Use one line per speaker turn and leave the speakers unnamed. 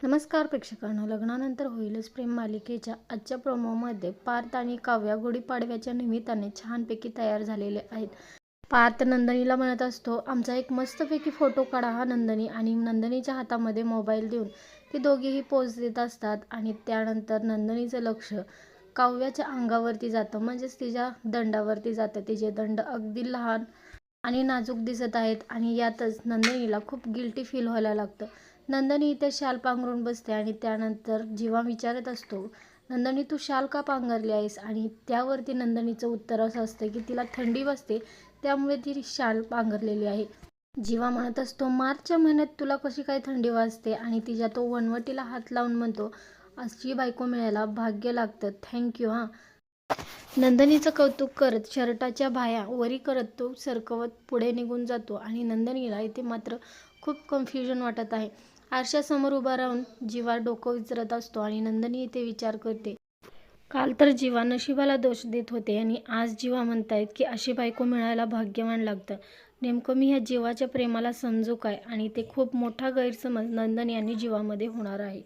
नमस्कार प्रेक्षकांनो, लग्नानंतर होईलच प्रेम मालिकेच्या आजच्या प्रोमोमध्ये पार्थ आणि काव्या गुढीपाडव्याच्या निमित्ताने छानपैकी तयार झालेले आहेत. पार्थ नंदिनीला म्हणत असतो, आमचा एक मस्तपैकी फोटो काढा हा नंदिनी. आणि नंदिनीच्या हातामध्ये मोबाईल देऊन ते दोघेही पोज देत असतात. आणि त्यानंतर नंदिनीचं लक्ष काव्याच्या अंगावरती जातं, म्हणजेच तिच्या दंडावरती जातं. तिचे दंड अगदी लहान आणि नाजूक दिसत आहेत. आणि यातच नंदिनीला खूप गिल्टी फील व्हायला लागतं. नंदिनी इथे शाल पांघरून बसते आणि त्यानंतर जीवा विचारत असतो, नंदिनी तू शाल का पांघरली आहेस? आणि त्यावरती नंदिनीचं उत्तर असं असतं की तिला थंडी वाजते, त्यामुळे ती शाल पांघरलेली आहे. जीवा म्हणत असतो, मार्चच्या महिन्यात तुला कशी काय थंडी वाजते? आणि तिच्या तो वनवटीला हात लावून म्हणतो, अशी बायको मिळायला भाग्य लागतं, थँक्यू हां. नंदिनीचं कौतुक करत शर्टाच्या बाह्या वरी करत तो सरकवत पुढे निघून जातो. आणि नंदिनीला इथे मात्र खूप कन्फ्युजन वाटत आहे. आरशासमोर उभा राहून जीवा डोकं विचारत असतो आणि नंदिनी इथे विचार करते, काल तर जीवा नशिबाला दोष देत होते आणि आज जीवा म्हणतायत की अशी बायको मिळायला भाग्यवान लागतं. नेमकं मी ह्या जीवाच्या प्रेमाला समजू काय? आणि ते खूप मोठा गैरसमज नंदिनी आणि जीवामध्ये होणार आहे.